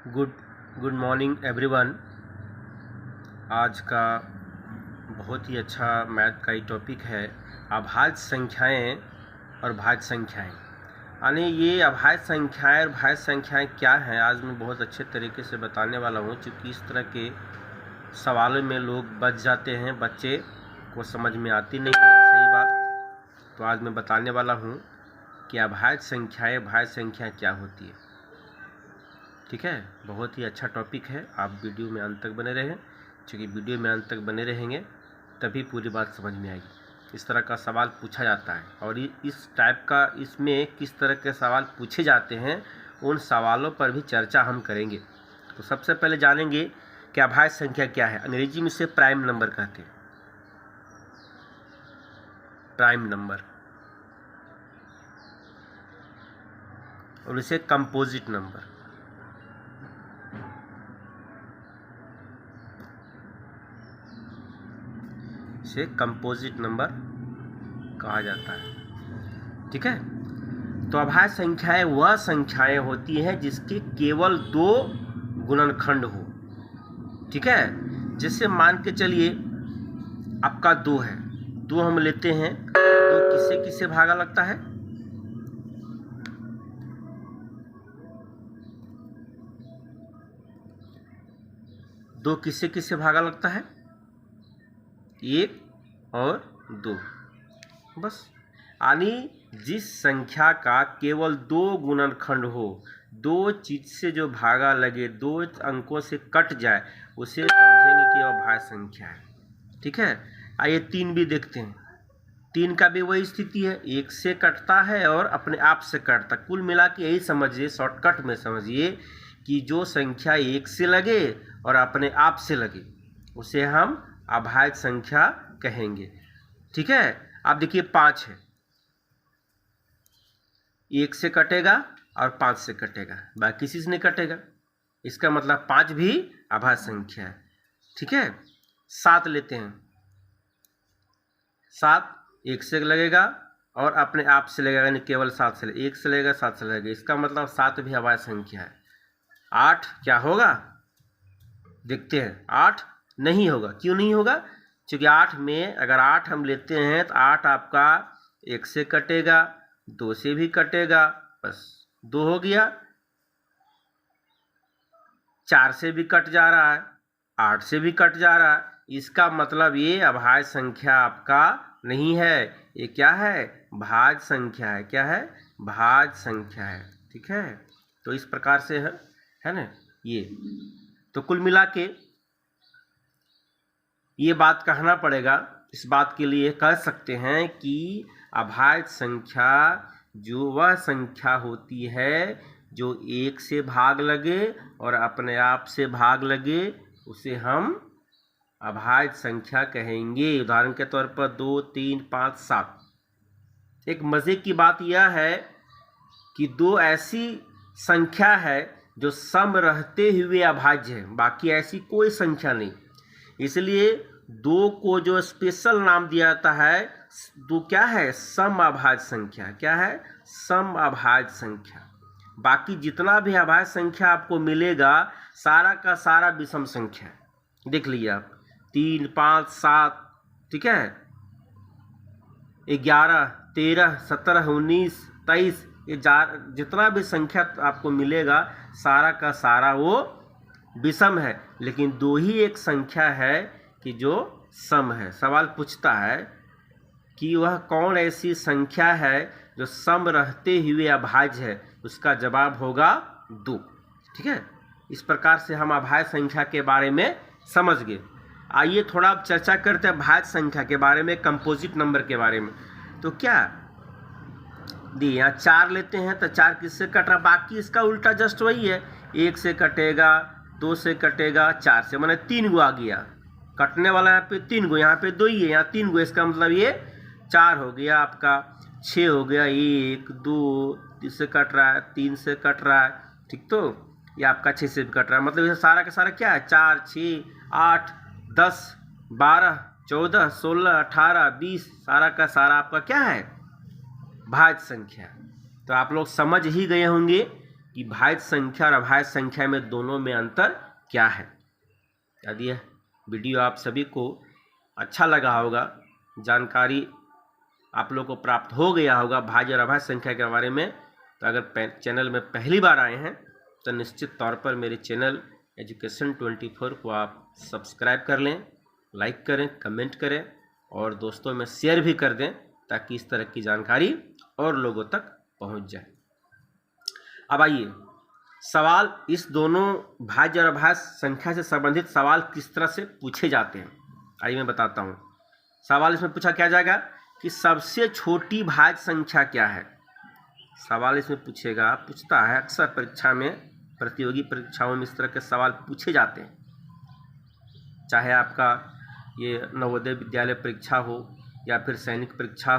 Good good morning everyone. आज का बहुत ही अच्छा मैथ का ही टॉपिक है अभाज्य संख्याएं और भाज्य संख्याएं। यानी ये अभाज्य संख्याएं और भाज्य संख्याएं क्या हैं, आज मैं बहुत अच्छे तरीके से बताने वाला हूँ। क्योंकि इस तरह के सवालों में लोग बच जाते हैं, बच्चे को समझ में आती नहीं है सही बात। तो आज मैं बताने वाला हूँ कि अभाज्य संख्याएं भाज्य संख्याएं क्या होती है। ठीक है, बहुत ही अच्छा टॉपिक है। आप वीडियो में अंत तक बने रहें, क्योंकि वीडियो में अंत तक बने रहेंगे तभी पूरी बात समझ में आएगी। इस तरह का सवाल पूछा जाता है और इस टाइप का इसमें किस तरह के सवाल पूछे जाते हैं, उन सवालों पर भी चर्चा हम करेंगे। तो सबसे पहले जानेंगे कि अभाज्य संख्या क्या है। अंग्रेजी में इसे प्राइम नंबर कहते हैं, प्राइम नंबर, और इसे कंपोजिट नंबर, इसे कंपोजिट नंबर कहा जाता है। ठीक है, तो अभाज्य संख्याएं वह संख्याएं होती हैं जिसके केवल दो गुणनखंड हो। ठीक है, जैसे मान के चलिए आपका 2 है, 2 हम लेते हैं, 2 किससे किससे भागा लगता है? दो किससे किससे भागा लगता है? 1 और 2। बस, यानी जिस संख्या का केवल 2 गुणनखंड हो, 2 चीज से जो भागा लगे, 2 अंकों से कट जाए, उसे समझेंगे कि वह अभाज्य संख्या है। ठीक है, आइए 3 भी देखते हैं। 3 का भी वही स्थिति है, 1 से कटता है और अपने आप से कटता। कुल मिला के यही समझिए, शॉर्टकट में समझिए कि जो संख्या 1 से लगे और अपने आप से लगे उसे हम अभाज्य संख्या कहेंगे। ठीक है, अब देखिए 5 है, 1 से कटेगा और 5 से कटेगा, बाकी किसी से नहीं कटेगा। इसका मतलब 5 भी अभाज्य संख्या है। ठीक है, 7 लेते हैं, 7 1 से लगेगा और अपने आप से लगेगा, यानी केवल 7 से, 1 से लगेगा 7 से लगेगा, इसका मतलब 7 भी अभाज्य संख्या है। 8 क्या होगा देखते हैं। 8 नहीं होगा। क्यों नहीं होगा? क्योंकि 8 में अगर 8 हम लेते हैं तो 8 आपका 1 से कटेगा, 2 से भी कटेगा, बस 2 हो गया। 4 से भी कट जा रहा है, 8 से भी कट जा रहा है, इसका मतलब ये अभाज्य संख्या आपका नहीं है। ये क्या है? भाज्य संख्या है। क्या है? भाज्य संख्या है। ठीक है, तो इस प्रकार से है ना ये। तो कुल मिला के ये बात कहना पड़ेगा, इस बात के लिए कह सकते हैं कि अभाज्य संख्या जो वह संख्या होती है जो 1 से भाग लगे और अपने आप से भाग लगे, उसे हम अभाज्य संख्या कहेंगे। उदाहरण के तौर पर 2, 3, 5, 7। एक मजे की बात यह है कि 2 ऐसी संख्या है जो सम रहते हुए अभाज्य है, बाकी ऐसी कोई संख्या नहीं। इसलिए 2 को जो स्पेशल नाम दिया जाता है, 2 क्या है? सम अभाज्य संख्या। क्या है? सम अभाज्य संख्या। बाकी जितना भी अभाज्य संख्या आपको मिलेगा सारा का सारा विषम संख्या है। देख लीजिए आप, 3, 5, 7, ठीक है, 11, 13, 17, 19, 23, ये जितना भी संख्या आपको मिलेगा सारा का सारा वो विषम है। लेकिन 2 ही एक संख्या है कि जो सम है। सवाल पूछता है कि वह कौन ऐसी संख्या है जो सम रहते हुए अभाज्य है, उसका जवाब होगा 2। ठीक है, इस प्रकार से हम अभाज्य संख्या के बारे में समझ गए। आइए थोड़ा अब चर्चा करते हैं भाज्य संख्या के बारे में, कंपोजिट नंबर के बारे में। तो क्या दी, यहाँ 4 लेते हैं तो 4 किससे कट रहा? बाकी इसका उल्टा जस्ट वही है, 1 से कटेगा, 2 से कटेगा, 4 से, माने 3 गो आ गया कटने वाला। यहाँ पे 3 गो, यहाँ पे 2 ही है, यहाँ 3 गो, इसका मतलब ये 4 हो गया आपका। 6 हो गया, 1, 2 से कट रहा है, 3 से कट रहा है। ठीक, तो ये आपका 6 से भी कट रहा है। मतलब ये सारा का सारा क्या है? 4, 6, 8, 10, 12, 14, 16, 18, 20, सारा का सारा आपका क्या है? भाज्य संख्या। तो आप लोग समझ ही गए होंगे कि भाज्य संख्या और अभाज्य संख्या में दोनों में अंतर क्या है। यदि यह वीडियो आप सभी को अच्छा लगा होगा, जानकारी आप लोग को प्राप्त हो गया होगा भाज्य और अभाज्य संख्या के बारे में, तो अगर चैनल में पहली बार आए हैं तो निश्चित तौर पर मेरे चैनल एजुकेशन 24 को आप सब्सक्राइब कर लें, लाइक करें, कमेंट करें और दोस्तों में शेयर भी कर दें, ताकि इस तरह की जानकारी और लोगों तक पहुंच जाए। अब आइए, सवाल इस दोनों भाज्य और अभाज्य संख्या से संबंधित सवाल किस तरह से पूछे जाते हैं, आइए मैं बताता हूँ। सवाल इसमें पूछा क्या जाएगा कि सबसे छोटी भाज्य संख्या क्या है। सवाल इसमें पूछता है, अक्सर परीक्षा में, प्रतियोगी परीक्षाओं में इस तरह के सवाल पूछे जाते हैं, चाहे आपका ये नवोदय विद्यालय परीक्षा हो या फिर सैनिक परीक्षा